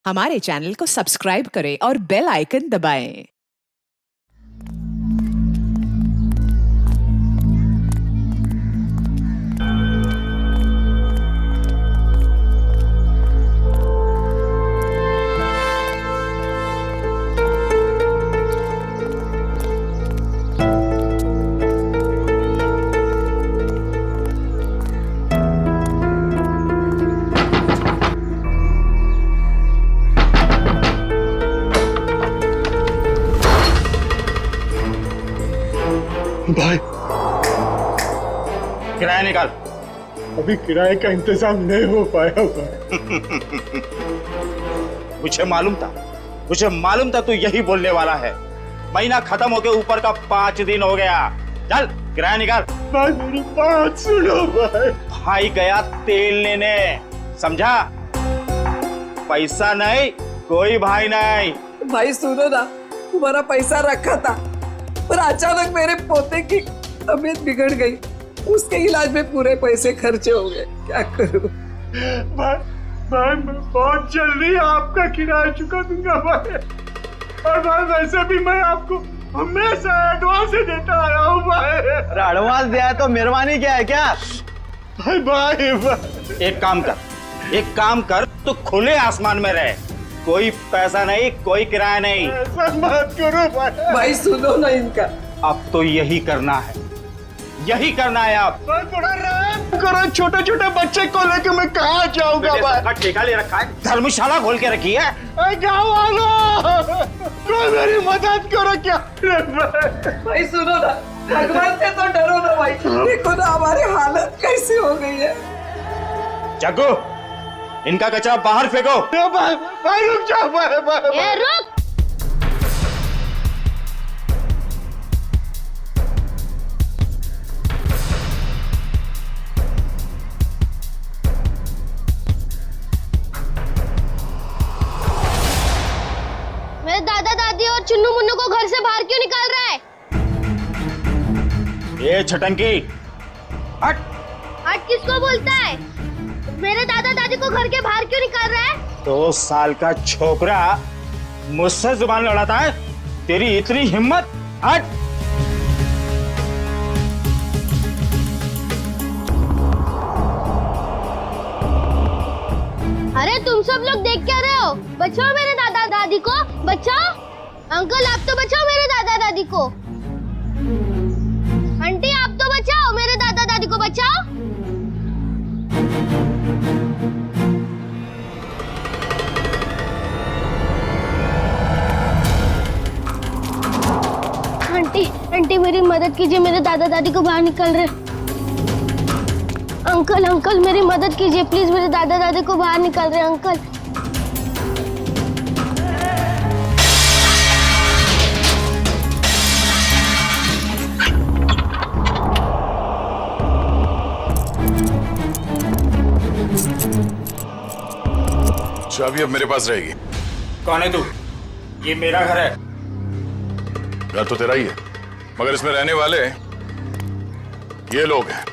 हमारे चैनल को सब्सक्राइब करें और बेल आइकन दबाएं। भाई किराया निकाल। अभी किराए का इंतजाम नहीं हो पाया भाई। मुझे मालूम था तू यही बोलने वाला है। महीना खत्म होके ऊपर का 5 दिन हो गया। चल किराया निकाल। भाई मेरी बात सुनो भाई। भाई गया तेल लेने, समझा? पैसा नहीं, कोई भाई नहीं। भाई सुनो ना, तुम्हारा पैसा रखा था पर अचानक मेरे पोते की तबीयत बिगड़ गई, उसके इलाज में पूरे पैसे खर्चे हो गए, क्या करूं? भाई मैं बहुत जल्दी आपका किराया चुका दूंगा भाई। और भाई वैसे भी मैं आपको हमेशा एडवांस देता आया हूँ भाई। एडवांस दिया है तो मेहरबानी क्या है क्या? भाई एक काम कर तू खुले आसमान में रहे। कोई पैसा नहीं, कोई किराया नहीं। ऐसा मत करो भाई। भाई सुनो ना इनका। अब तो यही करना है आप। भाई थोड़ा रहम करो, छोटे छोटे बच्चे को लेके मैं कहाँ जाऊंगा भाई? ठेका ले रखा है, धर्मशाला खोल के रखी है। गाँव वालों, कोई मेरी मदद करो क्या? भाई सुनो ना, भगवान से तो डरो ना भाई। देखो ना हमारी हालत कैसी हो गई है। जग्गू, इनका कचरा बाहर फेंको। भाई रुक जाओ भाई। ए रुक! मेरे दादा दादी और चुन्नू मुन्नू को घर से बाहर क्यों निकाल रहा है? ये छटंकी, हट। हट किसको बोलता है? मेरे दादा दादी को घर के बाहर क्यों निकाल रहा है? 2 साल का छोकरा मुझसे जुबान लड़ाता है? तेरी इतनी हिम्मत? हट। अरे तुम सब लोग देख क्या रहे हो? बचाओ मेरे दादा दादी को, बचाओ। अंकल आप तो बचाओ मेरे दादा दादी को। आंटी आप तो बचाओ मेरे दादा दादी को, बचाओ। आंटी मेरी मदद कीजिए, मेरे दादा दादी को बाहर निकल रहे। अंकल मेरी मदद कीजिए प्लीज, मेरे दादा दादी को बाहर निकल रहे अंकल। चाबी अब मेरे पास रहेगी। कौन है तू? ये मेरा घर है। घर तो तेरा ही है, मगर इसमें रहने वाले ये लोग हैं।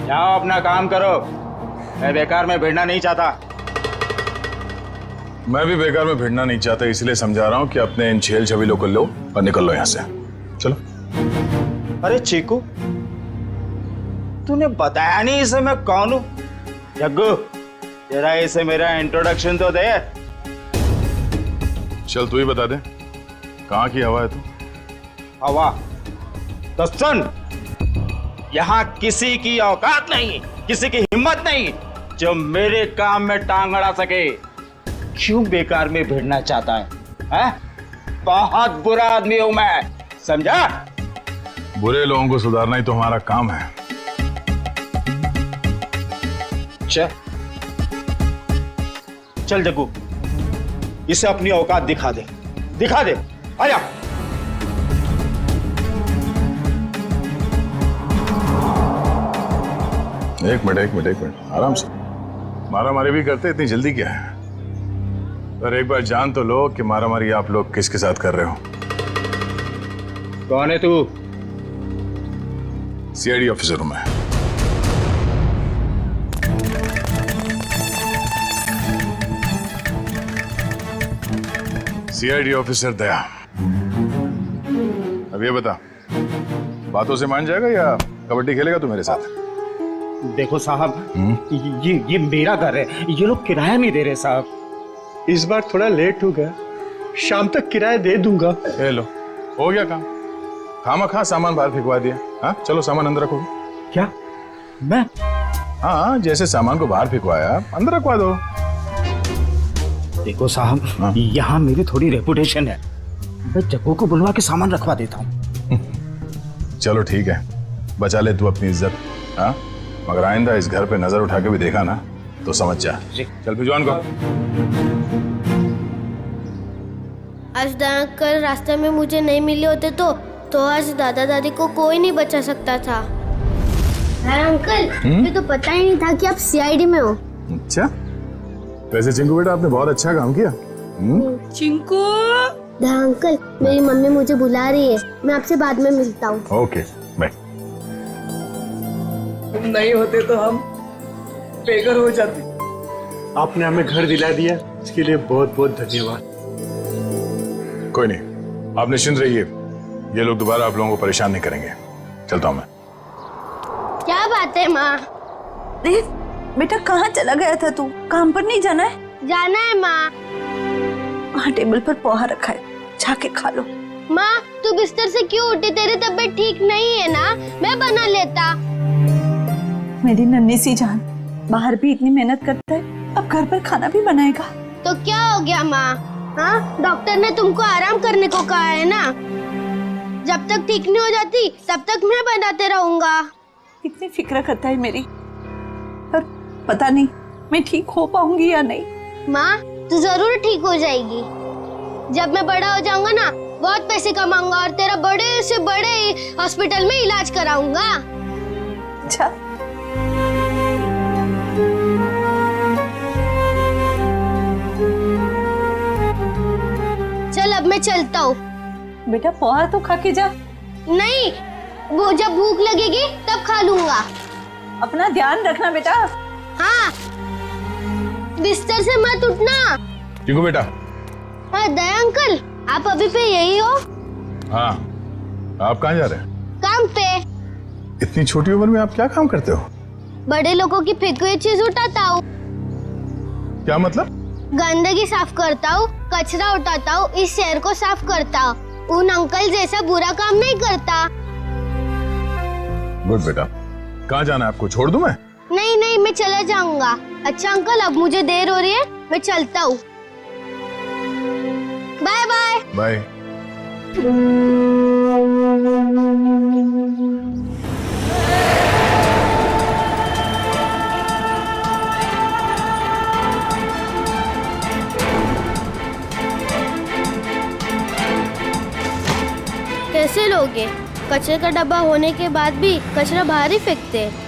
जाओ अपना काम करो, मैं बेकार में भिड़ना नहीं चाहता। मैं भी बेकार में भिड़ना नहीं चाहता, इसलिए समझा रहा हूं कि अपने इन छेल छबीलों को लो और निकल लो यहां से। चलो। अरे चीकू, तूने बताया नहीं इसे मैं कौन हूं? जग्गू, तेरा इसे मेरा इंट्रोडक्शन तो दे। चल तू ही बता दे, कहां की हवा है तू? हवा? तो सुन, यहाँ किसी की औकात नहीं, किसी की हिम्मत नहीं जो मेरे काम में टांग अड़ा सके। क्यों बेकार में भिड़ना चाहता है? बहुत बुरा आदमी हूं मैं, समझा? बुरे लोगों को सुधारना ही तो हमारा काम है। चल जग्गू, इसे अपनी औकात दिखा दे। आया। एक मिनट, आराम से। मारामारी भी करते, इतनी जल्दी क्या है? पर एक बार जान तो लो कि मारामारी आप लोग किसके साथ कर रहे हो। कौन है तू? सीआईडी ऑफिसर हूं मैं। सीआईडी ऑफिसर दया, अब ये बता, बातों से मान जाएगा या कबड्डी खेलेगा तू मेरे साथ? देखो साहब, ये मेरा घर है, ये लोग किराया नहीं दे रहे साहब। इस बार थोड़ा लेट हो गया, शाम तक किराया दे दूंगा। ले लो, हो गया काम। खामा सामान बाहर फेंकवा दिया। हाँ चलो सामान अंदर रखो। क्या मैं? हाँ, जैसे सामान को बाहर फेंकवाया अंदर रखवा दो। देखो साहब, यहाँ मेरी थोड़ी रेपुटेशन है, मैं जग्गू को बुलवा के सामान रखवा देता हूँ। चलो ठीक है, बचा ले तू अपनी इज्जत। हाँ, मगर आइंदा इस घर पे नजर उठा के भी देखा ना तो समझ जा। चल भिजवान को। आज अंकल रास्ते में मुझे नहीं मिले होते तो आज दादा दादी को कोई नहीं बचा सकता था। अंकल, मुझे तो पता ही नहीं था कि आप सीआईडी में हो। अच्छा, वैसे चिंकू बेटा आपने बहुत अच्छा काम किया। चिंकू। अंकल, मेरी मम्मी मुझे बुला रही है, मैं आपसे बाद में मिलता हूँ। Okay bye. तुम नहीं होते तो हम बेघर हो जाते। आपने हमें घर दिला दिया, इसके लिए बहुत बहुत धन्यवाद। कोई नहीं, आप निश्चिंत रहिए, ये लोग दोबारा आप लोगों को परेशान नहीं करेंगे। चलता हूँ मैं। क्या बात है माँ? देव, बेटा कहाँ चला गया था तू? काम पर नहीं जाना है? जाना है माँ। वहाँ टेबल पर पोहा रखा है, जाके खा लो। माँ, तू बिस्तर से क्यों उठी? तेरी तबीयत ठीक नहीं है ना? मैं बना लेता। मेरी नन्ही सी जान, बाहर भी इतनी मेहनत करता है, अब घर पर खाना भी बनाएगा। तो क्या हो गया माँ? हाँ, डॉक्टर ने तुमको आराम करने को कहा है ना। जब तक ठीक नहीं हो जाती तब तक मैं बनाते रहूंगा। इतनी फिक्र करता है मेरी, पर पता नहीं मैं ठीक हो पाऊंगी या नहीं। माँ, तू जरूर ठीक हो जाएगी। जब मैं बड़ा हो जाऊंगा ना, बहुत पैसे कमाऊंगा और तेरा बड़े से बड़े हॉस्पिटल में इलाज कराऊंगा। अच्छा, चल अब मैं चलता हूँ। बेटा पोहा तो खा के जा। नहीं, वो जब भूख लगेगी तब खा लूंगा। अपना ध्यान रखना बेटा। हाँ, बिस्तर से मत उठना। चिंकू बेटा। हाँ दया अंकल, आप अभी पे यही हो? हाँ, आप कहाँ जा रहे हैं? काम पे। इतनी छोटी उम्र में आप क्या काम करते हो? बड़े लोगों की फेंकी हुई चीज उठाता हूँ। क्या मतलब? गंदगी साफ करता हूँ, कचरा उठाता हूँ, इस शहर को साफ करता हूँ। उन अंकल जैसा बुरा काम नहीं करता। गुड बेटा। कहाँ जाना है आपको? छोड़ दूं मैं? नहीं नहीं, मैं चला जाऊंगा। अच्छा अंकल, अब मुझे देर हो रही है, मैं चलता हूँ। Bye bye. बाय। कैसे लोगे? कचरे का डब्बा होने के बाद भी कचरा बाहर ही फेंकते हैं।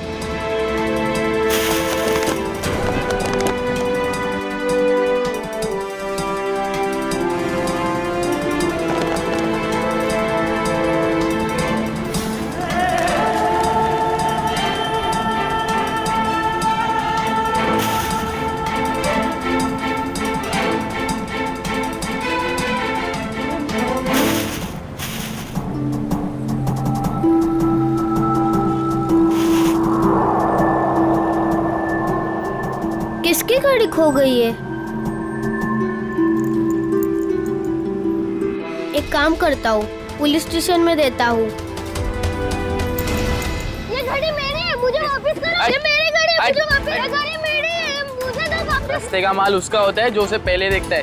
किसकी गाड़ी खो गई है? एक काम करता हूँ, पुलिस स्टेशन में देता हूँ। ये गाड़ी मेरी है, मुझे वापस करो। ये मेरी गाड़ी है, मुझे वापस। ये गाड़ी मेरी है, मुझे दो वापस। रास्ते का माल उसका होता है जो उसे पहले देखता है।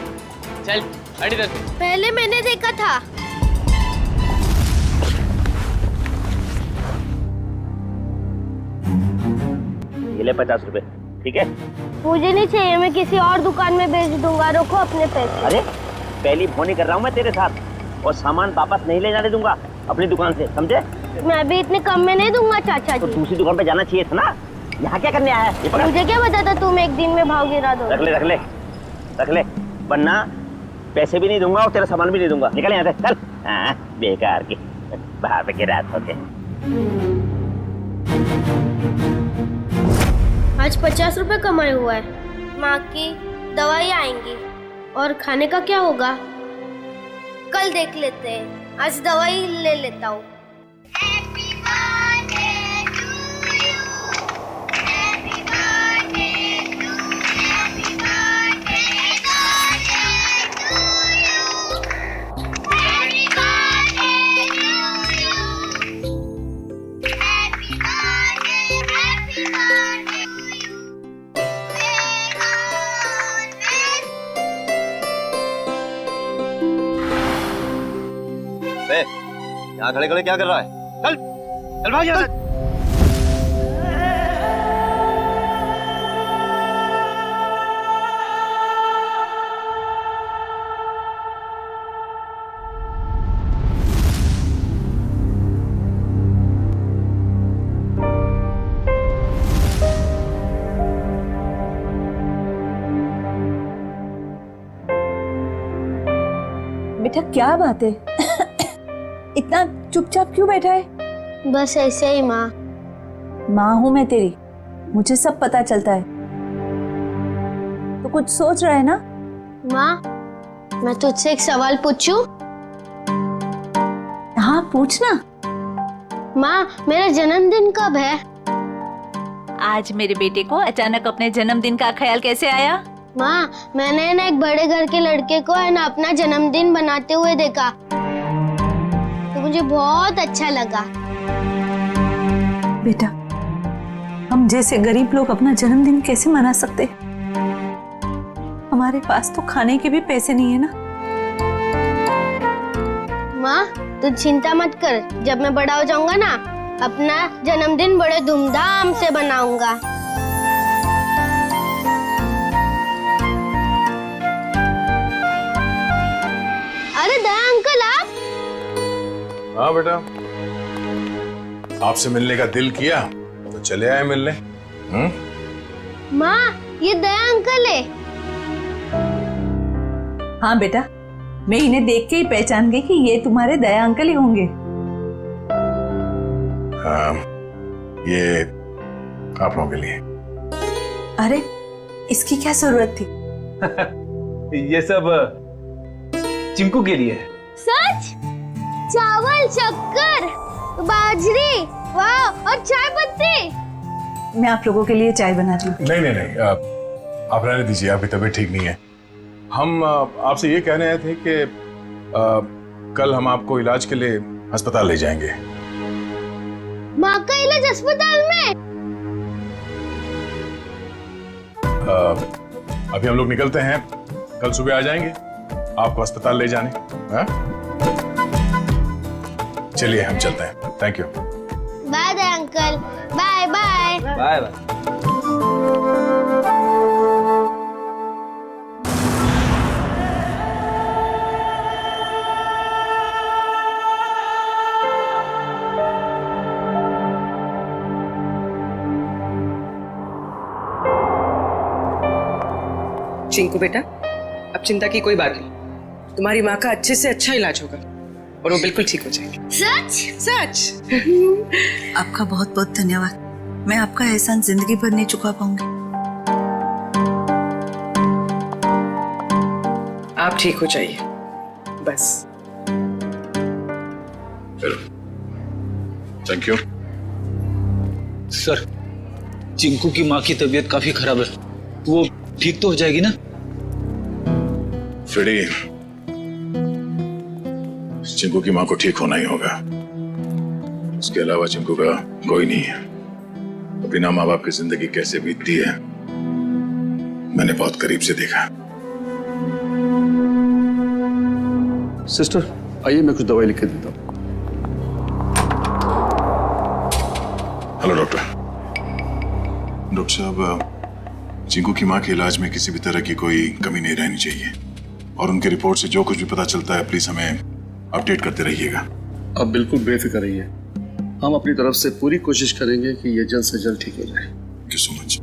चल हट इधर। पहले मैंने देखा था। ये ले 50 रुपए, ठीक है? मुझे नहीं चाहिए, मैं किसी और दुकान में बेच दूंगा। रखो अपने पैसे। अरे पहली फोनी कर रहा हूँ मैं तेरे साथ, और सामान वापस नहीं ले जाने दूंगा अपनी दुकान से, समझे? मैं अभी इतने कम में नहीं दूंगा चाचा तो जी। दूसरी दुकान पे जाना चाहिए था ना, यहाँ क्या करने आया है? ये पकड़। मुझे क्या पता था तुम एक दिन में भाव गिरा दो। रख ले रख ले रख ले, वरना पैसे भी नहीं दूंगा और तेरा सामान भी नहीं दूंगा। निकल यहाँ से, चल। हाँ, बेकार की बाहर पे गिरा होते। आज 50 रुपए कमाए हुआ है। माँ की दवाई आएंगी और खाने का क्या होगा? कल देख लेते हैं, आज दवाई ले लेता हूँ। यहाँ खड़े खड़े क्या कर रहा है? चल चल भाग यहाँ से। बेटा क्या बात है? इतना चुपचाप क्यों बैठा है? बस ऐसे ही माँ। माँ हूं मैं तेरी, मुझे सब पता चलता है। तो कुछ सोच रहा है ना? माँ, मैं तुझसे एक सवाल पूछूं? हाँ पूछना। माँ, मेरा जन्मदिन कब है? आज मेरे बेटे को अचानक अपने जन्मदिन का ख्याल कैसे आया? माँ, मैंने ना एक बड़े घर के लड़के को है ना अपना जन्मदिन बनाते हुए देखा, तो मुझे बहुत अच्छा लगा। बेटा, हम जैसे गरीब लोग अपना जन्मदिन कैसे मना सकते? हमारे पास तो खाने के भी पैसे नहीं है ना। माँ, तू चिंता मत कर, जब मैं बड़ा हो जाऊंगा ना, अपना जन्मदिन बड़े धूमधाम से बनाऊंगा। अरे दया अंकल, आप? हाँ बेटा, आपसे मिलने का दिल किया तो चले आए मिलने। माँ, ये दया अंकल है। हाँ बेटा, मैं इन्हें देख के ही पहचान गई कि ये तुम्हारे दया अंकल ही होंगे। हाँ, ये आप लोगों के लिए। अरे इसकी क्या जरूरत थी? ये सब चिंकू के लिए। सच? चावल, शक्कर, बाजरी, वाह, और चाय पत्ती। मैं आप लोगों के लिए चाय बनाती हूँ। नहीं नहीं नहीं, आप रहने दीजिए, आपकी तबीयत ठीक नहीं है। हम आपसे ये कहने आए थे कि कल हम आपको इलाज के लिए अस्पताल ले जाएंगे। माँ का इलाज अस्पताल में? अभी हम लोग निकलते हैं, कल सुबह आ जाएंगे आपको अस्पताल ले जाने। हाँ? चलिए हम चलते हैं। Thank you. Bye Daya uncle. Bye bye. Bye bye. Chinku बेटा, अब चिंता की कोई बात नहीं, तुम्हारी माँ का अच्छे से अच्छा इलाज होगा और वो बिल्कुल ठीक हो जाएगी। सच? सच। आपका बहुत बहुत धन्यवाद। मैं आपका एहसान जिंदगी भर नहीं चुका पाऊंगी। आप ठीक हो जाइए बस। Thank you. सर, चिंकू की माँ की तबीयत काफी खराब है, वो ठीक तो हो जाएगी ना? फ्रेडी, चिंकू की माँ को ठीक होना ही होगा। उसके अलावा चिंकू का कोई नहीं है। बिना माँ बाप की जिंदगी कैसे बीतती है मैंने बहुत करीब से देखा। सिस्टर, आइए मैं कुछ दवाई लिख के देता हूँ। Hello doctor. डॉक्टर साहब, चिंकू की माँ के इलाज में किसी भी तरह की कोई कमी नहीं रहनी चाहिए और उनकी रिपोर्ट से जो कुछ भी पता चलता है प्लीज हमें अपडेट करते रहिएगा। आप बिल्कुल बेफिक्र रहिए, हम अपनी तरफ से पूरी कोशिश करेंगे कि ये जल्द से जल्द ठीक हो जाए। Thank you so much.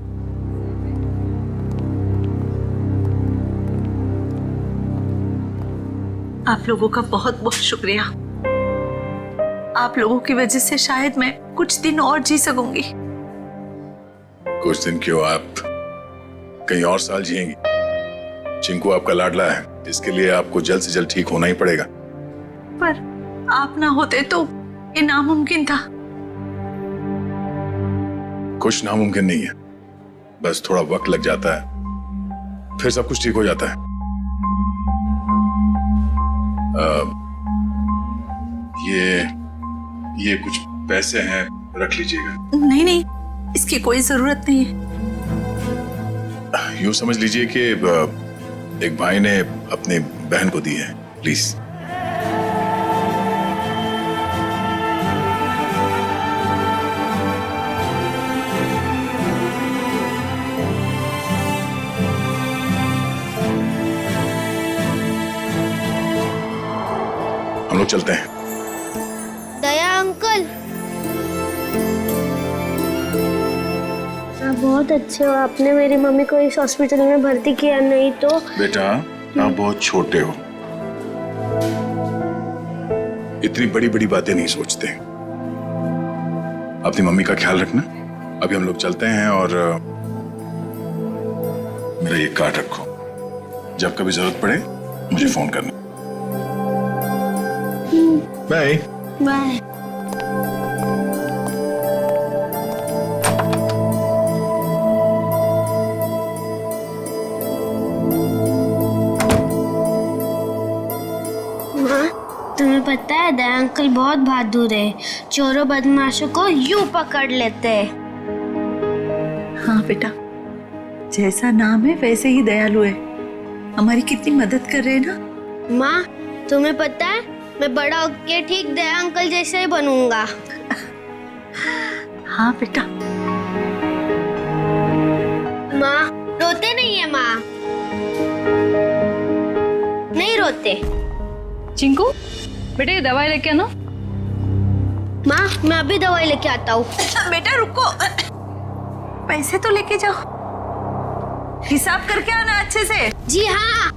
आप लोगों का बहुत बहुत शुक्रिया। आप लोगों की वजह से शायद मैं कुछ दिन और जी सकूंगी। कुछ दिन क्यों, आप कहीं और साल जिएंगी। चिंकू आपका लाडला है, इसके लिए आपको जल्द से जल्द ठीक होना ही पड़ेगा। पर आप ना होते तो ये नामुमकिन था। कुछ नामुमकिन नहीं है, बस थोड़ा वक्त लग जाता है, फिर सब कुछ ठीक हो जाता है। ये कुछ पैसे हैं, रख लीजिएगा। नहीं नहीं, इसकी कोई जरूरत नहीं है। यूं समझ लीजिए कि एक भाई ने अपनी बहन को दी है, प्लीज। हम लोग चलते हैं। दया अंकल, आप बहुत अच्छे हो। आपने मेरी मम्मी को इस हॉस्पिटल में भर्ती किया, नहीं तो। बेटा आप बहुत छोटे हो, इतनी बड़ी बड़ी बातें नहीं सोचते। अपनी मम्मी का ख्याल रखना। अभी हम लोग चलते हैं और मेरा ये कार्ड रखो, जब कभी जरूरत पड़े मुझे फोन करना। Bye bye. तुम्हें पता है दया अंकल बहुत बहादुर है, चोरों बदमाशों को यूं पकड़ लेते हैं। हाँ बेटा, जैसा नाम है वैसे ही दयालु है। हमारी कितनी मदद कर रहे हैं ना। माँ, तुम्हें पता है मैं बड़ा होके ठीक दया अंकल जैसा ही बनूंगा। हाँ बेटा। माँ, रोते नहीं है माँ? नहीं रोते। चिंकू, बेटा ये दवाई लेके आना। माँ, मैं अभी दवाई लेके आता हूँ। बेटा रुको, पैसे तो लेके जाओ, हिसाब करके आना अच्छे से। जी हाँ।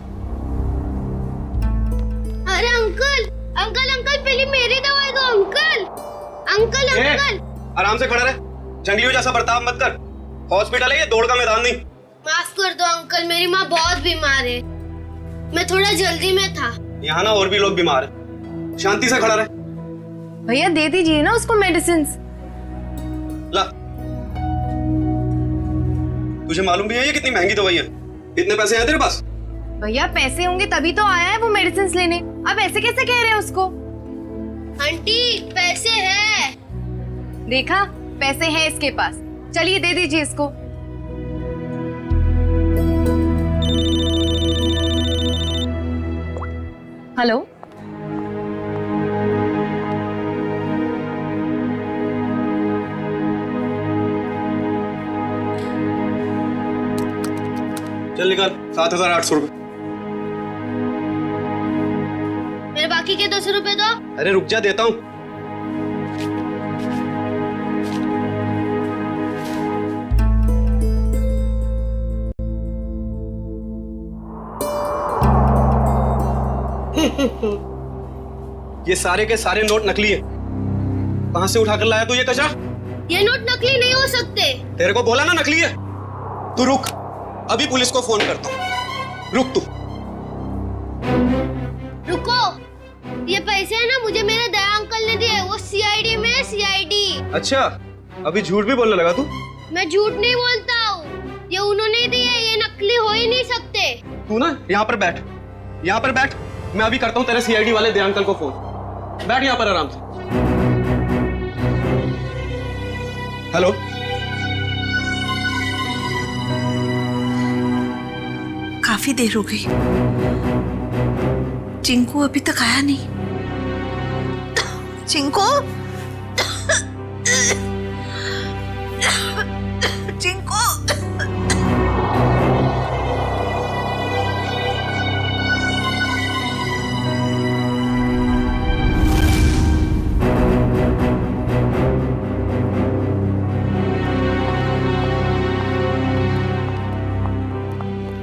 अरे अंकल अंकल अंकल, पहले मेरी दवाई दो अंकल। अंकल अंकल, आराम से खड़ा रहे, जंगलियों जैसा बर्ताव मत कर। हॉस्पिटल है ये, दौड़ का मैदान नहीं। माफ कर दो अंकल, मेरी माँ बहुत बीमार है, मैं थोड़ा जल्दी में था। यहाँ ना और भी लोग बीमार हैं, शांति से खड़ा रहे। भैया दे दीजिए ना उसको मेडिसिन। ला, तुझे मालूम भी है ये कितनी महंगी दवाई है? इतने पैसे हैं तेरे पास? भैया पैसे होंगे तभी तो आया है वो मेडिसिन लेने, अब ऐसे कैसे कह रहे हैं उसको? आंटी पैसे है। देखा, पैसे हैं इसके पास, चलिए दे दीजिए इसको। हेलो, चल निकाल 7,800 रुपए। मेरे बाकी के 200 रुपए दो। अरे रुक जा, देता हूँ। ये सारे के सारे नोट नकली है। कहां से उठाकर लाया तू ये कचरा? ये नोट नकली नहीं हो सकते। तेरे को बोला ना नकली है। तू रुक, अभी पुलिस को फोन करता हूं। रुक तू। रुको, ये पैसे है ना, मुझे मेरे दया अंकल ने दिए, वो सीआईडी में है, सीआईडी। अच्छा, अभी झूठ भी बोलने लगा तू? मैं झूठ नहीं बोलता हूँ, ये उन्होंने दिए, ये नकली हो ही नहीं सकते। तू ना यहाँ पर बैठ, यहाँ पर बैठ। मैं अभी करता हूँ तेरे सीआईडी वाले दया अंकल को फोन। बैठ यहाँ पर आराम से। हेलो, काफी देर हो गई, चिंकू अभी तक आया नहीं। चिंकू, चिंकू।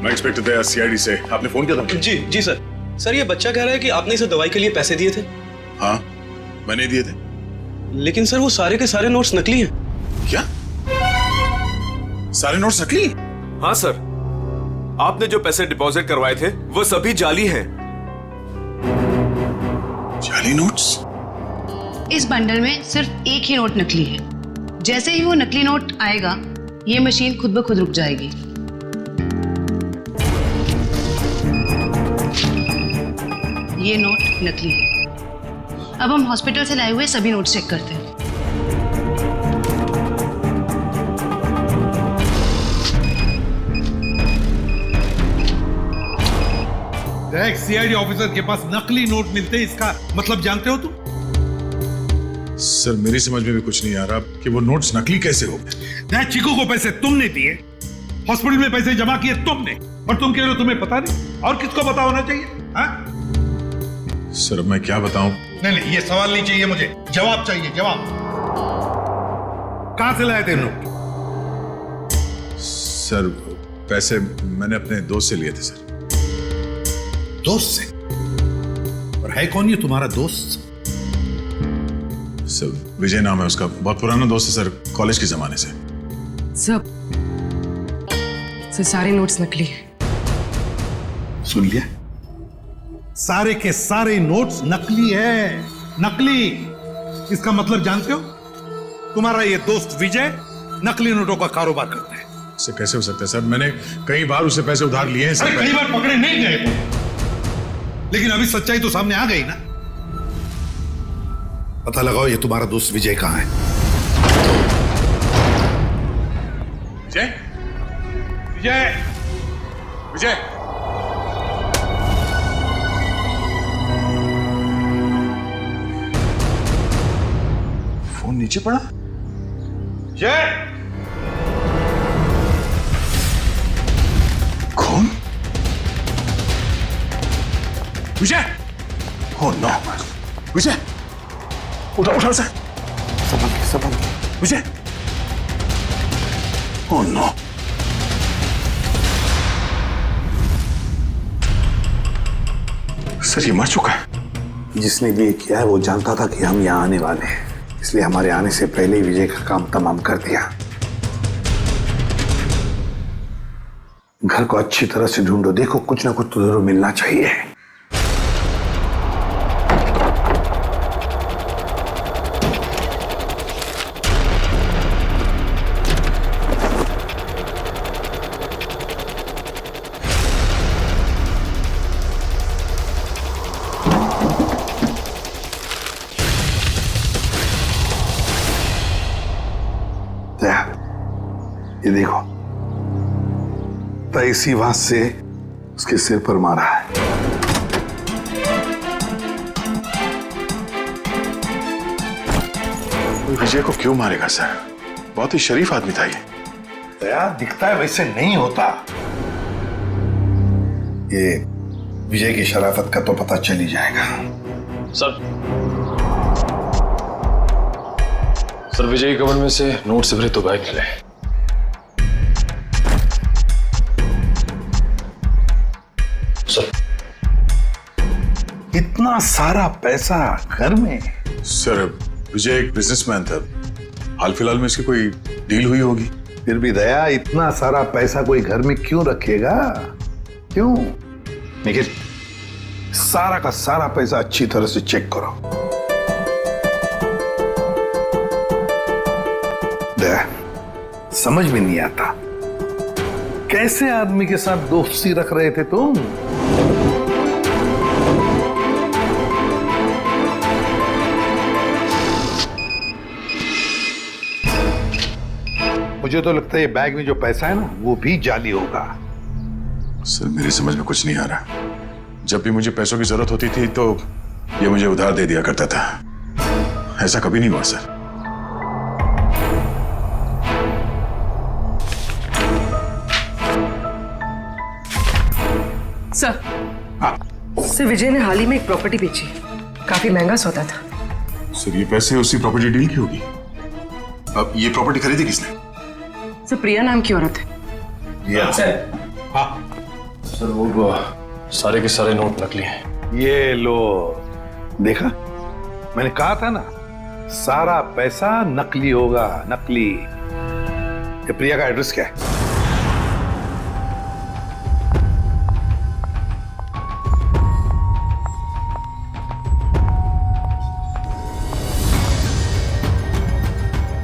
मैं इंस्पेक्टर दया, सीआईडी से। आपने फोन किया था? जी जी सर। सर ये बच्चा कह रहा है कि आपने इसे दवाई के लिए पैसे दिए थे। हाँ, मैंने दिए थे। लेकिन सर वो सारे के सारे नोट्स नकली हैं। क्या? सारे नोट्स नकली? हाँ सर, आपने जो पैसे डिपॉजिट करवाए थे वो सभी जाली हैं। जाली? नकली नोट्स? इस बंडल में सिर्फ एक ही नोट नकली है। जैसे ही वो नकली नोट आएगा, ये मशीन खुद ब खुद रुक जाएगी। ये नोट नकली है। अब हम हॉस्पिटल से लाए हुए सभी नोट चेक करते हैं। एक सीआईडी ऑफिसर के पास नकली नोट मिलते हैं, इसका मतलब जानते हो तुम? सर मेरी समझ में भी कुछ नहीं आ रहा कि वो नोट्स नकली कैसे हो गए। चीकू को पैसे तुमने दिए, हॉस्पिटल में पैसे जमा किए तुमने, और तुम कह रहे हो तुम्हें पता नहीं? और किसको पता होना चाहिए? हाँ? सर अब मैं क्या बताऊं? नहीं, ये सवाल नहीं चाहिए मुझे, जवाब चाहिए, जवाब। कहां से लाए थे नोट? सर पैसे मैंने अपने दोस्त से लिए थे सर। दोस्त से? और है कौन ये तुम्हारा दोस्त? सर विजय नाम है उसका, बहुत पुराना दोस्त है सर, कॉलेज के जमाने से। सर सारे नोट्स नकली हैं। सुन लिया? सारे के सारे नोट्स नकली है, नकली। इसका मतलब जानते हो? तुम्हारा ये दोस्त विजय नकली नोटों का कारोबार करता है। इससे कैसे हो सकता है सर? मैंने कई बार उससे पैसे उधार लिए हैं सर। कई बार पकड़े नहीं गए, लेकिन अभी सच्चाई तो सामने आ गई ना। पता लगाओ ये तुम्हारा दोस्त विजय कहां है। विजय, विजय, विजय। फोन नीचे पड़ा। जय, कौन? विजय! Oh no! विजय! उठा उठा सर। संभल के। विजय! Oh no! सर ये मर चुका है। जिसने भी ये किया है वो जानता था कि हम यहाँ आने वाले हैं, इसलिए हमारे आने से पहले ही विजय का काम तमाम कर दिया। घर को अच्छी तरह से ढूंढो, देखो कुछ ना कुछ तो जरूर मिलना चाहिए। ये देखो, तो इसी बात से उसके सिर पर मारा है। विजय को क्यों मारेगा सर? बहुत ही शरीफ आदमी था ये। दया दिखता है वैसे नहीं होता। ये विजय की शराफत का तो पता चल ही जाएगा। सर विजय के कमर में से नोट से भरे तो बैग मिले। सर इतना सारा पैसा घर में? सर विजय एक बिजनेसमैन था, हाल फिलहाल में इसकी कोई डील हुई होगी। फिर भी दया इतना सारा पैसा कोई घर में क्यों रखेगा? क्यों? लेकिन सारा का सारा पैसा अच्छी तरह से चेक करो। दया समझ में नहीं आता, कैसे आदमी के साथ दोस्ती रख रहे थे तुम? मुझे तो लगता है ये बैग में जो पैसा है ना वो भी जाली होगा। सर मेरी समझ में कुछ नहीं आ रहा। जब भी मुझे पैसों की जरूरत होती थी तो ये मुझे उधार दे दिया करता था, ऐसा कभी नहीं हुआ सर। सर, सर विजय ने हाल ही में एक प्रॉपर्टी बेची, काफी महंगा सौदा था। सर ये पैसे उसी प्रॉपर्टी डील की होगी। अब ये प्रॉपर्टी खरीदी किसने? सर प्रिया नाम की औरत है। हाँ सर वो सारे के सारे नोट नकली हैं। ये लो, देखा मैंने कहा था ना, सारा पैसा नकली होगा, नकली। ये प्रिया का एड्रेस क्या है?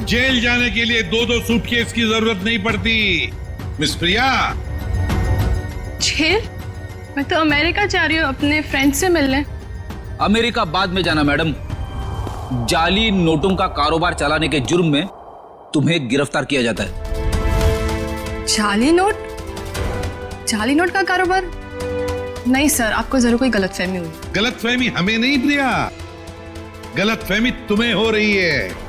जेल जाने के लिए 2-2 सूटकेस की जरूरत नहीं पड़ती मिस प्रिया। जेल? मैं तो अमेरिका जा रही हूँ अपने फ्रेंड से मिलने। अमेरिका बाद में जाना मैडम, जाली नोटों का कारोबार चलाने के जुर्म में तुम्हें गिरफ्तार किया जाता है। जाली नोट? जाली नोट का कारोबार? नहीं सर, आपको जरूर कोई गलतफहमी हुई। गलतफहमी हमें नहीं प्रिया, गलतफहमी तुम्हें हो रही है।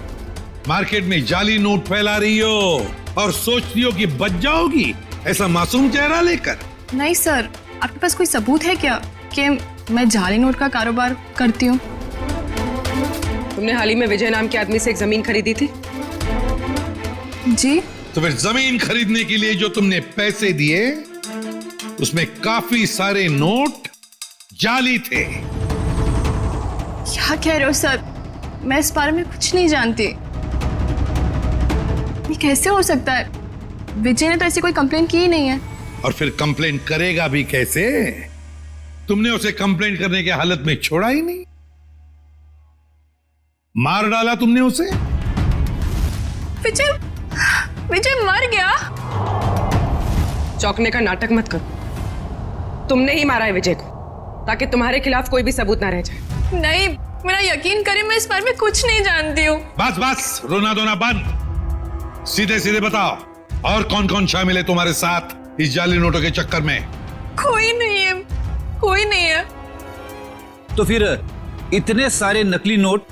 मार्केट में जाली नोट फैला रही हो और सोचती हो कि बच जाओगी ऐसा मासूम चेहरा लेकर। नहीं सर, आपके पास कोई सबूत है क्या कि मैं जाली नोट का कारोबार करती हूँ? तुमने हाल ही में विजय नाम के आदमी से एक जमीन खरीदी थी? जी। तो फिर जमीन खरीदने के लिए जो तुमने पैसे दिए उसमें काफी सारे नोट जाली थे। क्या कह रहे हो सर? मैं इस बारे में कुछ नहीं जानती। ये कैसे हो सकता है? विजय ने तो ऐसी कोई कंप्लेन की ही नहीं है। और फिर कंप्लेंट करेगा भी कैसे? तुमने उसे कंप्लेंट करने के हालत में छोड़ा ही नहीं, मार डाला तुमने उसे। विजय मर गया? चौंकने का नाटक मत करो। तुमने ही मारा है विजय को ताकि तुम्हारे खिलाफ कोई भी सबूत ना रह जाए। नहीं, मेरा यकीन करें, मैं इस बारे में कुछ नहीं जानती हूँ। बस बस, रोना धोना बंद। सीधे सीधे बताओ, और कौन कौन शामिल है तुम्हारे साथ इस जाली नोटों के चक्कर में? कोई नहीं है, कोई नहीं है। तो फिर इतने सारे नकली नोट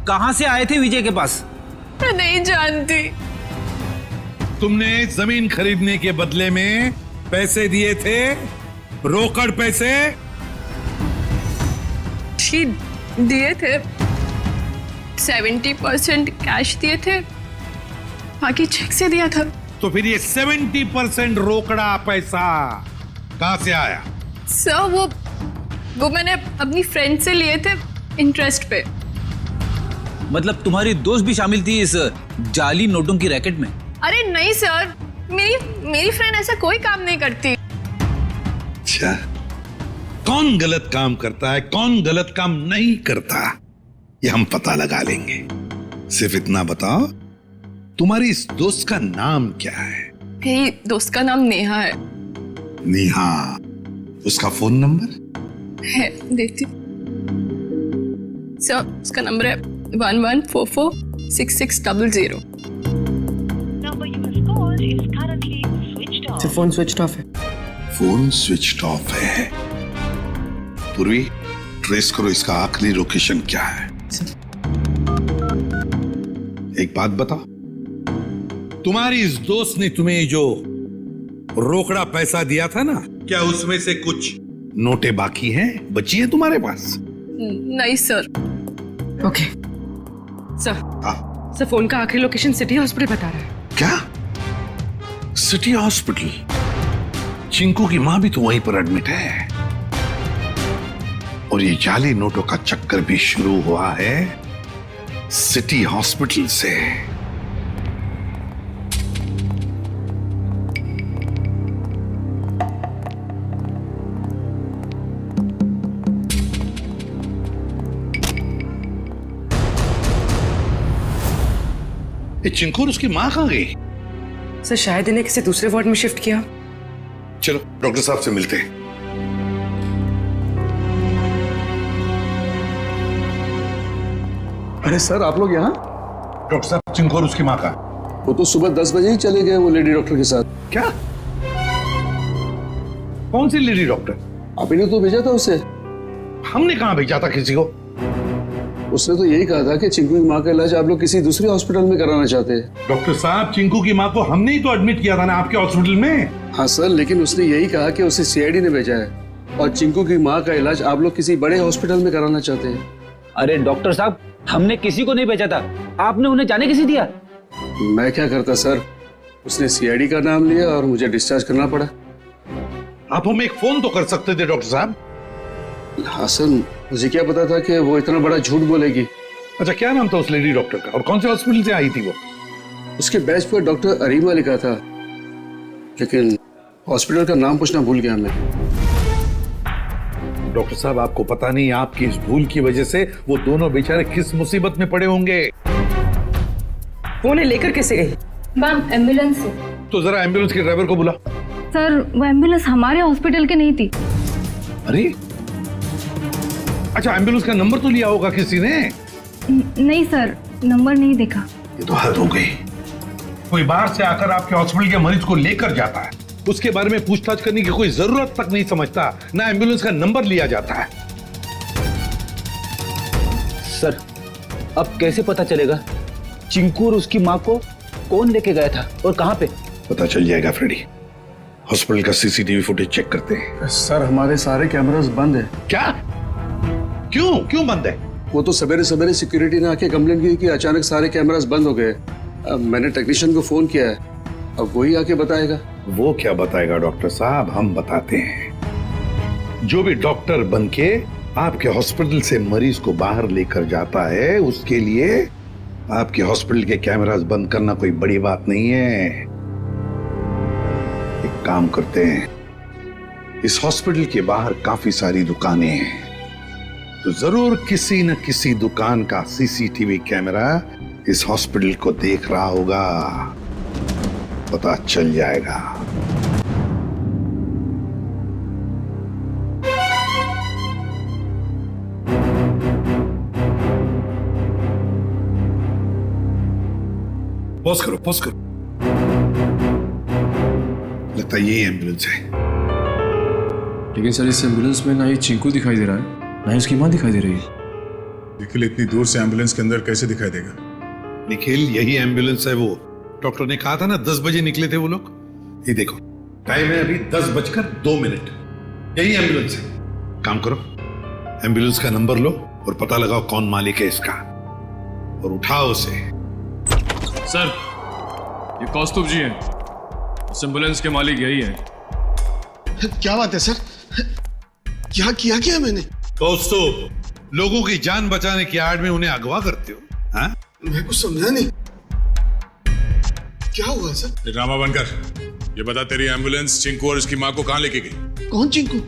कहां से आए थे विजय के पास? मैं नहीं जानती। तुमने जमीन खरीदने के बदले में पैसे दिए थे, रोकड़ पैसे? जी दिए थे, 70% कैश दिए थे, बाकी चेक से दिया था। तो फिर ये 70% रोकड़ा पैसा कहां से आया? सर वो मैंने अपनी फ्रेंड से लिए थे इंटरेस्ट पे। मतलब तुम्हारी दोस्त भी शामिल थी इस जाली नोटों की रैकेट में? अरे नहीं सर, मेरी फ्रेंड ऐसा कोई काम नहीं करती। अच्छा, कौन गलत काम करता है, कौन गलत काम नहीं करता, ये हम पता लगा लेंगे। सिर्फ इतना बताओ, तुम्हारी इस दोस्त का नाम क्या है? मेरी दोस्त का नाम नेहा है। नेहा, उसका फोन नंबर है, देती सर। उसका नंबर है 11446600। फोन स्विच ऑफ है। फोन स्विच ऑफ है। पूर्वी, ट्रेस करो इसका आखिरी लोकेशन क्या है। एक बात बताओ, तुम्हारी इस दोस्त ने तुम्हें जो रोकड़ा पैसा दिया था ना, क्या उसमें से कुछ नोटें बाकी हैं, बची हैं तुम्हारे पास? नहीं सर। ओके सर, फोन का आखिरी लोकेशन सिटी हॉस्पिटल बता रहा है। क्या? City hospital? चिंकू की मां भी तो वहीं पर एडमिट है। और ये जाली नोटों का चक्कर भी शुरू हुआ है सिटी हॉस्पिटल से। ये चिंकू और उसकी मां कहां गई? सर शायद इन्हें किसी दूसरे वार्ड में शिफ्ट किया। चलो डॉक्टर साहब से मिलते हैं। अरे सर, आप लोग यहाँ? डॉक्टर साहब, चिंकू और उसकी मां का? वो तो सुबह 10 बजे ही चले गए, वो लेडी डॉक्टर के साथ। क्या? कौन सी लेडी डॉक्टर? आप ही ने तो भेजा था उसे। हमने कहां भेजा था किसी को? उसने तो यही कहा था कि चिंकू की माँ का इलाज आप लोग किसी दूसरे हॉस्पिटल में कराना चाहते हैं। डॉक्टर साहब, चिंकू की माँ को हमने ही तो एडमिट किया था ना आपके हॉस्पिटल में। हाँ सर, लेकिन उसने यही कहा कि उसे सीआईडी ने भेजा है और चिंकू की माँ का इलाज आप लोग किसी बड़े हॉस्पिटल में कराना चाहते हैं। अरे डॉक्टर साहब, हमने किसी को नहीं भेजा था, आपने उन्हें जाने किसी दिया? मैं क्या करता सर, उसने सीआईडी का नाम लिया और मुझे डिस्चार्ज करना पड़ा। आप हमें एक फोन तो कर सकते थे डॉक्टर साहब। हाँ सर, मुझे क्या पता था कि वो इतना बड़ा झूठ बोलेगी। अच्छा, क्या नाम था उस लेडी डॉक्टर का और कौन से हॉस्पिटल से आई थी वो? उसके बैच पर डॉक्टर अरीमा लिखा था, लेकिन हॉस्पिटल का नाम पूछना भूल गया मैं। डॉक्टर साहब, आपको पता नहीं आपकी इस भूल की वजह से वो दोनों बेचारे किस मुसीबत में पड़े होंगे। वो उन्हें लेकर कैसे गई? मैम एम्बुलेंस से। तो जरा एम्बुलेंस के ड्राइवर को बुला। सर वो एम्बुलेंस हमारे हॉस्पिटल की नहीं थी। अरे अच्छा, एम्बुलेंस का नंबर तो लिया होगा किसी ने? नहीं सर, नंबर नहीं देखा। ये तो हद हो गई। कोई बाहर से आकर आपके हॉस्पिटल के मरीज को लेकर जाता है, उसके बारे में पूछताछ करने की कोई जरूरत तक नहीं समझता, ना एम्बुलेंस का नंबर लिया जाता है। सर अब कैसे पता चलेगा चिंकू और उसकी माँ को कौन लेके गया था और कहाँ पे? पता चल जाएगा फ्रेडी। हॉस्पिटल का सीसीटीवी फुटेज चेक करते हैं। सर हमारे सारे कैमरास बंद है। क्या? क्यों बंद है? वो तो सवेरे सवेरे सिक्योरिटी ने आके कंप्लेंट की कि अचानक सारे कैमरास बंद हो गए। अब मैंने टेक्नीशियन को फोन किया है, अब वही आके बताएगा। वो क्या बताएगा डॉक्टर साहब, हम बताते हैं। जो भी डॉक्टर बनके आपके हॉस्पिटल से मरीज को बाहर लेकर जाता है, उसके लिए आपके हॉस्पिटल के कैमरास बंद करना कोई बड़ी बात नहीं है। एक काम करते हैं, इस हॉस्पिटल के बाहर काफी सारी दुकानें हैं, तो जरूर किसी न किसी दुकान का सीसीटीवी कैमरा इस हॉस्पिटल को देख रहा होगा, पता चल जाएगा। पॉज करो। लगता है यही एम्बुलेंस है। लेकिन सर इस एम्बुलेंस में ना ही चिंकू दिखाई दे रहा है, ना ही उसकी माँ दिखाई दे रही है। निखिल इतनी दूर से एम्बुलेंस के अंदर कैसे दिखाई देगा? निखिल यही एम्बुलेंस है। वो डॉक्टर ने कहा था ना 10 बजे निकले थे वो लोग। ये देखो टाइम है अभी 10:02। यही एम्बुलेंस है। काम करो, एम्बुलेंस का नंबर लो और पता लगाओ कौन मालिक है इसका, और उठाओ उसे। सर ये कौस्तुभ जी हैं, इस एम्बुलेंस के मालिक यही है। क्या बात है सर? क्या किया मैंने? कौस्तुभ, लोगों की जान बचाने की आड़ में उन्हें अगवा करते हो? हाँ? मैं कुछ समझा नहीं, क्या हुआ सर? ड्रामा बनकर ये बता, तेरी एम्बुलेंस चिंकू और उसकी माँ को कहाँ लेके गई? कौन चिंकू?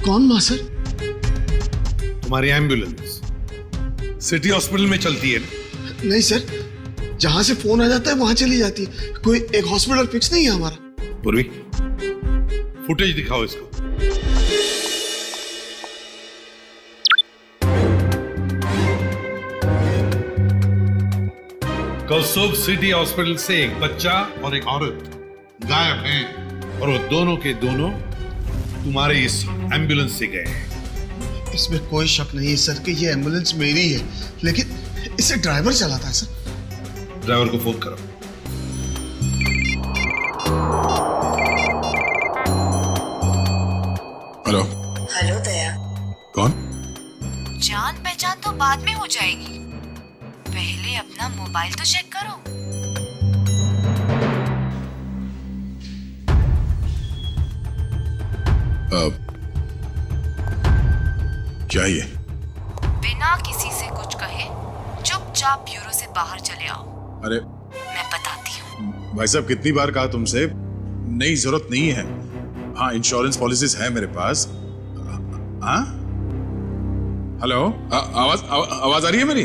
कौन माँ सर? तुम्हारी एम्बुलेंस सिटी हॉस्पिटल में चलती है ना? नहीं सर, जहां से फोन आ जाता है वहां चली जाती है। कोई एक हॉस्पिटल फिक्स नहीं है हमारा। पूर्वी फुटेज दिखाओ इसको। कौस्तुभ सिटी हॉस्पिटल से एक बच्चा और एक औरत गायब हैं, और वो दोनों के दोनों तुम्हारे इस एम्बुलेंस से गए हैं। इसमें कोई शक नहीं है सर कि ये एम्बुलेंस मेरी है, लेकिन इसे ड्राइवर चलाता है सर। ड्राइवर को फोन करो। हेलो दया। कौन? जान पहचान तो बाद में हो जाएगी, पहले अपना मोबाइल तो चेक करो। क्या ये? बिना किसी से कुछ कहे चुपचाप ब्यूरो से बाहर चले आओ। अरे मैं बताती हूँ। भाई साहब कितनी बार कहा तुमसे, नहीं जरूरत नहीं है। हाँ इंश्योरेंस पॉलिसीज है मेरे पास। हाँ हेलो, आवाज आ रही है मेरी?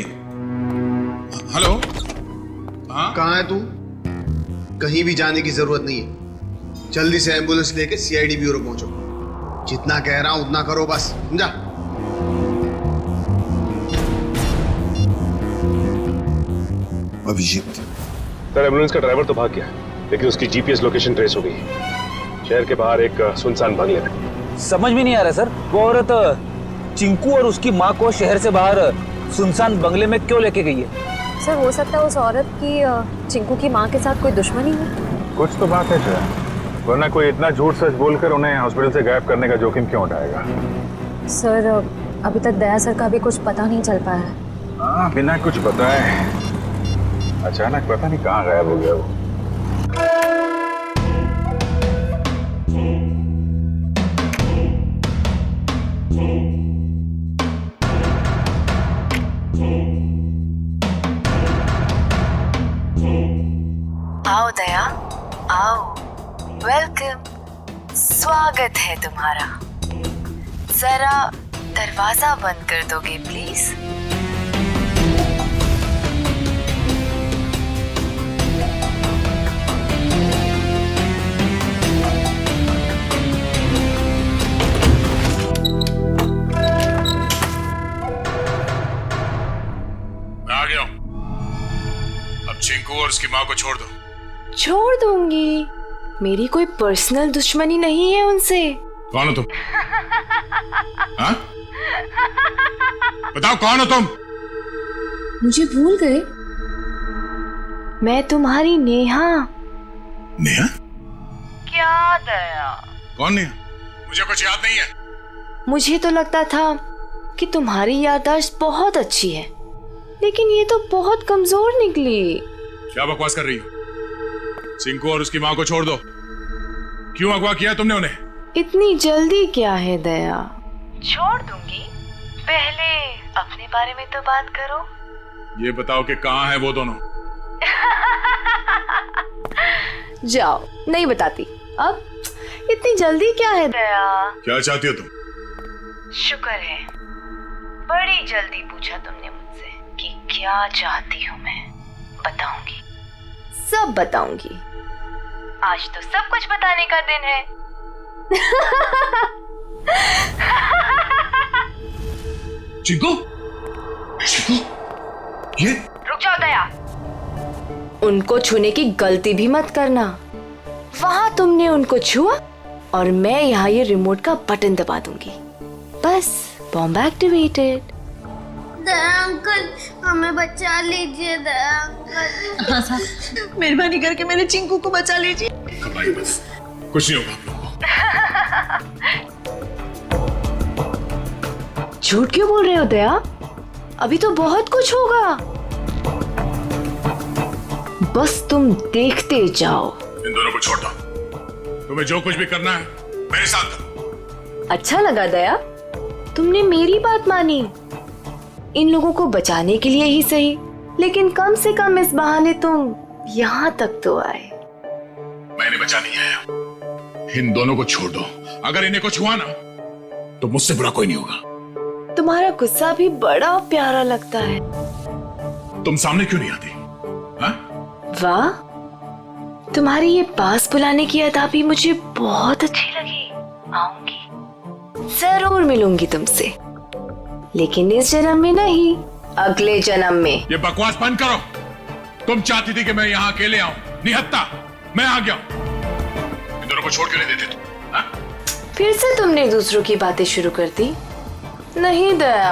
हेलो, हाँ कहाँ है तू? कहीं भी जाने की जरूरत नहीं है, जल्दी से एम्बुलेंस लेके सीआईडी ब्यूरो पहुंचो। जितना कह रहा हूं उतना करो बस, समझा? अभिजीत सर एम्बुलेंस का ड्राइवर तो भाग गया, लेकिन उसकी जीपीएस लोकेशन ट्रेस हो गई। शहर के बाहर एक सुनसान बंगले में। समझ में नहीं आ रहा सर, वो औरत चिंकू और उसकी माँ को शहर से बाहर सुनसान बंगले में क्यों लेके गई है? सर हो सकता है उस औरत की चिंकू की माँ के साथ कोई दुश्मनी है। कुछ तो बात है सर, वरना कोई इतना झूठ सच बोलकर उन्हें हॉस्पिटल से गायब करने का जोखिम क्यों उठाएगा? सर अभी तक दया सर का भी कुछ पता नहीं चल पाया है। हाँ बिना कुछ बताए अचानक पता नहीं कहाँ गायब हो गया वो। आओ दया, आओ, वेलकम, स्वागत है तुम्हारा। जरा दरवाजा बंद कर दोगे प्लीज? को छोड़ दो। छोड़ दूंगी? मेरी कोई पर्सनल दुश्मनी नहीं है उनसे। कौन हो तुम? हाँ? बताओ कौन हो तुम? मुझे भूल गए? मैं तुम्हारी नेहा। नेहा? क्या दया? कौन नेहा? मुझे कुछ याद नहीं है। मुझे तो लगता था कि तुम्हारी याददाश्त बहुत अच्छी है, लेकिन ये तो बहुत कमजोर निकली। क्या बकवास कर रही हो? चिंकू और उसकी माँ को छोड़ दो। क्यों अगवा किया तुमने उन्हें? इतनी जल्दी क्या है दया? छोड़ दूंगी, पहले अपने बारे में तो बात करो। ये बताओ कि कहाँ है वो दोनों? जाओ, नहीं बताती। अब इतनी जल्दी क्या है दया? क्या चाहती हो तुम? शुक्र है बड़ी जल्दी पूछा तुमने मुझसे कि क्या चाहती हूँ मैं। बताऊंगी, सब बताऊंगी। आज तो सब कुछ बताने का दिन है। चिंकू? चिंकू? ये? रुक जाओ दया, उनको छूने की गलती भी मत करना। वहां तुमने उनको छुआ और मैं यहाँ ये रिमोट का बटन दबा दूंगी। बस बॉम्ब एक्टिवेटेड। दया अंकल, हमें बचा लीजिए दया अंकल। हाँ साहब, मेहरबानी करके मेरे चिंकू को बचा लीजिए। घबराइए बस, कुछ नहीं होगा आप लोगों को। झूठ क्यों बोल रहे हो दया? अभी तो बहुत कुछ होगा। बस तुम देखते जाओ। इन दोनों को छोड़ दो। तुम्हें जो कुछ भी करना है मेरे साथ करो। अच्छा लगा दया, तुमने मेरी बात मानी। इन लोगों को बचाने के लिए ही सही, लेकिन कम से कम इस बहाने तुम यहाँ तक तो आए। मैंने बचा नहीं आया। इन दोनों को छोड़ दो। अगर इन्हें कुछ हुआ ना तो मुझसे बुरा कोई नहीं होगा। तुम्हारा गुस्सा भी बड़ा प्यारा लगता है। तुम सामने क्यों नहीं आती? हाँ? वाह, तुम्हारी ये पास बुलाने की अदा भी मुझे बहुत अच्छी लगी। आऊंगी, जरूर मिलूंगी तुमसे, लेकिन इस जन्म में नहीं, अगले जन्म में। ये बकवास बंद करो। तुम चाहती थी कि मैं यहाँ अकेले आऊं, निहत्ता मैं आ गया। इन दोनों को छोड़ के नहीं देते तुम। हाँ? फिर से तुमने दूसरों की बातें शुरू कर दी। नहीं दया,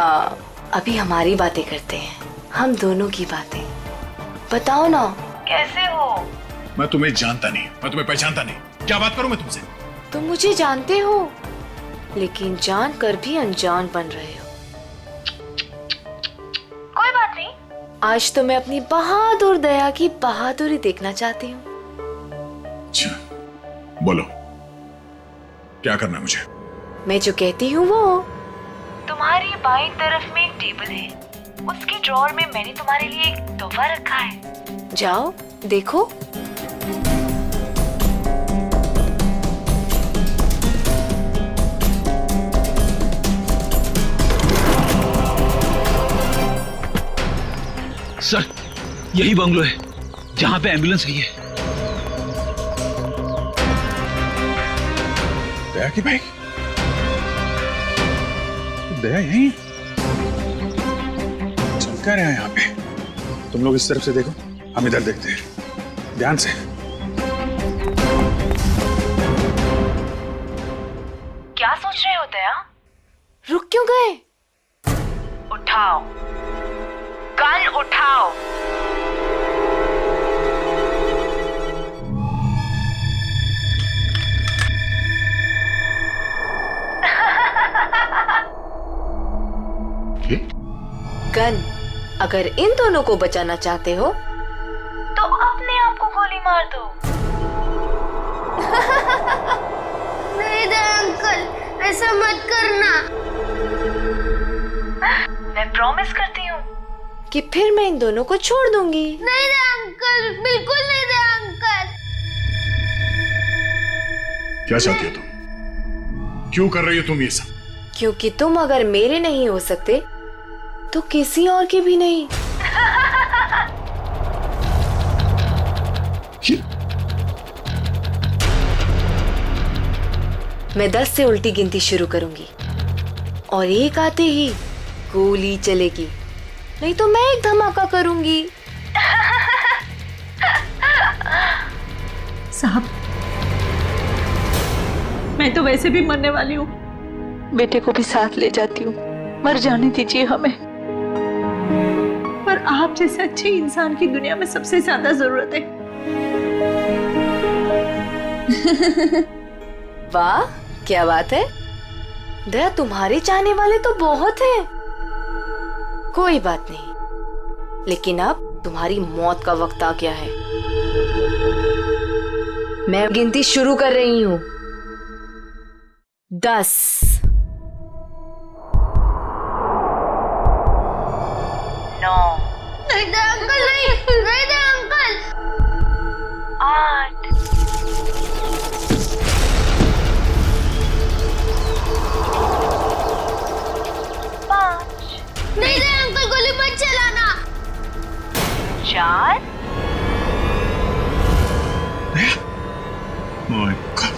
अभी हमारी बातें करते हैं, हम दोनों की बातें। बताओ ना, कैसे हो? मैं तुम्हें जानता नहीं, मैं तुम्हें पहचानता नहीं। क्या बात करूं मैं तुमसे? तुम मुझे जानते हो, लेकिन जानकर भी अनजान बन रहे हो। कोई बात नहीं, आज तो मैं अपनी बहादुर दया की बहादुरी देखना चाहती हूँ। अच्छा, बोलो क्या करना है मुझे? मैं जो कहती हूँ वो। तुम्हारी बाईं तरफ में एक टेबल है, उसके ड्रॉअर में मैंने तुम्हारे लिए एक तोहफा रखा है। जाओ देखो। सर, यही बंगलो है जहां पे एम्बुलेंस गई है। दया की बाइक? दया यहीं चल क्या रहा है यहाँ पे? तुम लोग इस तरफ से देखो, हम इधर देखते हैं ध्यान से। क्या सोच रहे हो दया? रुक क्यों गए? उठाओ, गन उठाओ। गन, अगर इन दोनों को बचाना चाहते हो तो अपने आप को गोली मार दो। नहीं दया अंकल, ऐसा मत करना। मैं प्रॉमिस करती हूँ कि फिर मैं इन दोनों को छोड़ दूंगी। नहीं दया अंकल, बिल्कुल नहीं दया अंकल। क्या चाहती हो तुम? क्यों कर रही हो तुम ये सब? क्योंकि तुम अगर मेरे नहीं हो सकते तो किसी और के भी नहीं। मैं 10 से उल्टी गिनती शुरू करूंगी और एक आते ही गोली चलेगी, नहीं तो मैं एक धमाका करूंगी। साहब, मैं तो वैसे भी मरने वाली हूँ, बेटे को भी साथ ले जाती हूँ, मर जाने दीजिए हमें। पर आप जैसे अच्छे इंसान की दुनिया में सबसे ज्यादा जरूरत है। वाह, क्या बात है दया, तुम्हारे चाहने वाले तो बहुत हैं। कोई बात नहीं, लेकिन अब तुम्हारी मौत का वक्त आ गया है। मैं गिनती शुरू कर रही हूं। 10, 9, नहीं दे अंकल, नहीं दे अंकल। 8, 5, नहीं दे अंकल, गोली मत चलाना। 4, Oh my God.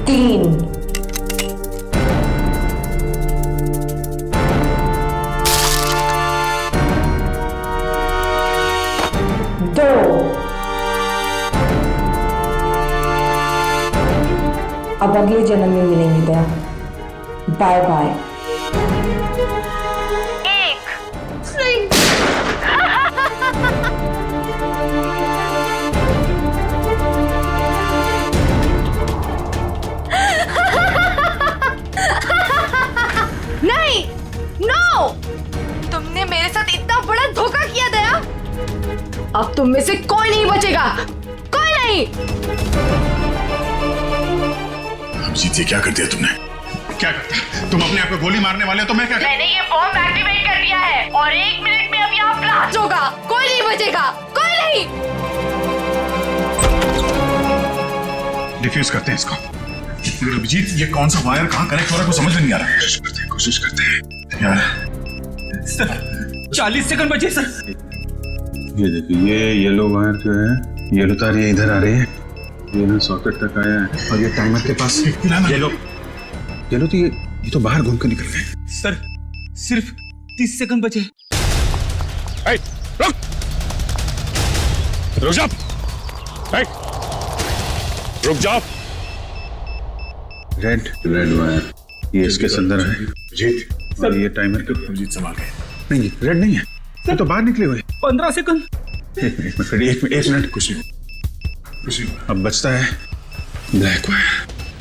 3, 2, अब अगले जन्म में मिलेंगे दया। Bye bye. नहीं, नो! तुमने मेरे साथ इतना बड़ा धोखा किया दया। अब तुम में से कोई नहीं बचेगा, कोई नहीं। अभिजीत, ये क्या कर दिया तुमने? क्या करता? तुम अपने आप को गोली मारने वाले हो तो मैं क्या? मैंने ये बॉम्ब एक्टिवेट कर दिया है और 1 मिनट में अब यहाँ ब्लास्ट होगा। कोई नहीं बचेगा, कोई नहीं। डिफ्यूज करते हैं इसको। अभिजीत, ये कौन सा वायर कहाँ कनेक्ट हो रहा है, कुछ समझ में नहीं आ रहा। कोशिश करते हैं यार। सर 40 सेकंड बचे सर। ये देखिए, ये येलो वायर जो है, येलो तार ये इधर आ रही है, ये ना सॉकेट तक आया है और ये टाइमर के पास येलो तो ये तो बाहर घूम के निकल गए। सर सिर्फ 30 सेकंड बचे। रुक जा, रुक जाओ। रेड वायर ये इसके अंदर है। जीत और ये टाइमर के जीत संभाल के। नहीं, रेड नहीं है, ये तो बाहर निकले हुए। 15 सेकंड। एक मिनट। कुछ नहीं। अब बचता है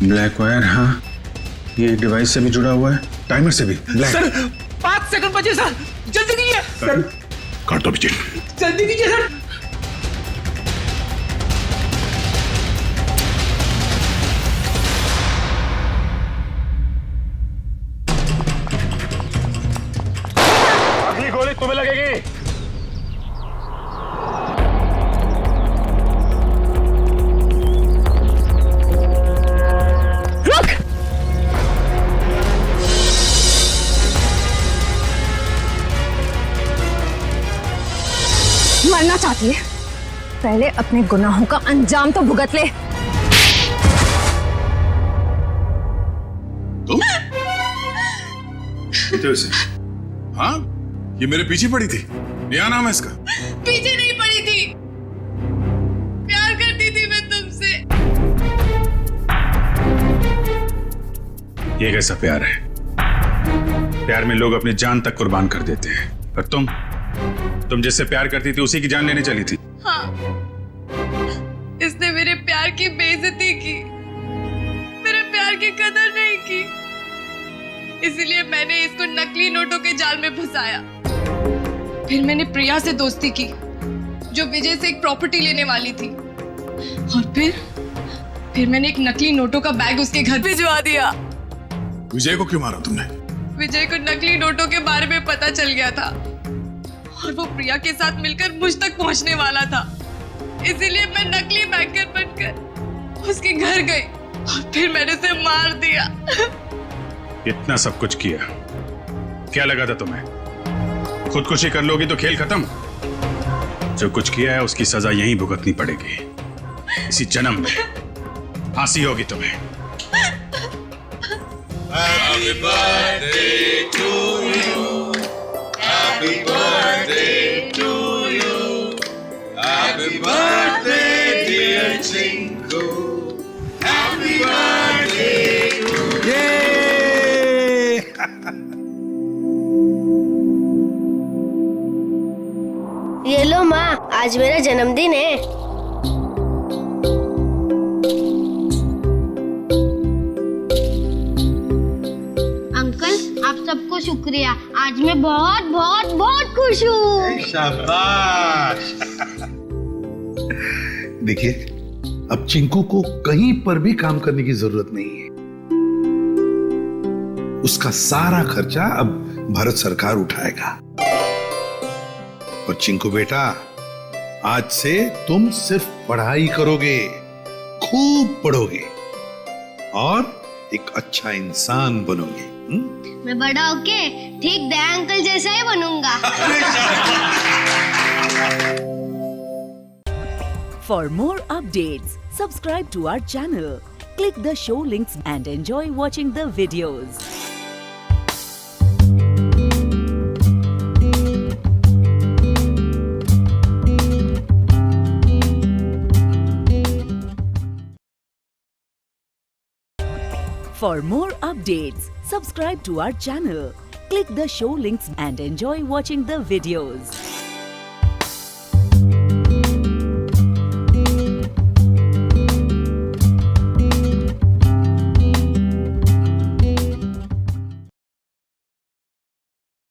ब्लैक वायर। हाँ, ये डिवाइस से भी जुड़ा हुआ है, टाइमर से भी। सर 5 सेकंड बचे सर, जल्दी कीजिए। सर काट दो अभिजीत, जल्दी कीजिए सर। अगली गोली तुम्हें लगेगी। मरना चाहती है, पहले अपने गुनाहों का अंजाम तो भुगत ले। तुम? हाँ, ये मेरे पीछे पड़ी थी। क्या नाम है इसका? पीछे नहीं पड़ी थी, प्यार करती थी मैं तुमसे। ये कैसा प्यार है? प्यार में लोग अपनी जान तक कुर्बान कर देते हैं, पर तुम जिससे प्यार करती थी उसी की जान लेने चली थी। हाँ, इसने मेरे प्यार की बेइज्जती की, मेरे प्यार की कदर नहीं की, इसलिए मैंने इसको नकली नोटों के जाल में फंसाया। फिर मैंने प्रिया से दोस्ती की, जो विजय से एक प्रॉपर्टी लेने वाली थी, और फिर मैंने एक नकली नोटों का बैग उसके घर भिजवा दिया। विजय को क्यों मारा तुमने? विजय को नकली नोटों के बारे में पता चल गया था और वो प्रिया के साथ मिलकर मुझ तक पहुंचने वाला था, इसीलिए मैं नकली बैंकर बनकर उसके घर गई और फिर मैंने उसे मार दिया। इतना सब कुछ किया, क्या लगा था तुम्हें? खुदकुशी कर लोगी तो खेल खत्म। जो कुछ किया है उसकी सजा यहीं भुगतनी पड़ेगी, इसी जन्म में फांसी होगी तुम्हें। Happy birthday to you. Happy birthday Happy birthday, dear Chinku. Happy birthday to you. ये लो माँ, आज मेरा जन्मदिन है। अंकल, आप सबको शुक्रिया। आज मैं बहुत बहुत बहुत खुश हूँ। शाबाश। देखिए, अब चिंकू को कहीं पर भी काम करने की जरूरत नहीं है। उसका सारा खर्चा अब भारत सरकार उठाएगा। और चिंकू बेटा, आज से तुम सिर्फ पढ़ाई करोगे, खूब पढ़ोगे और एक अच्छा इंसान बनोगे। मैं बड़ा होके ठीक दया अंकल जैसा ही बनूंगा। For more updates, subscribe to our channel, click the show links and enjoy watching the videos. For more updates, subscribe to our channel, click the show links and enjoy watching the videos.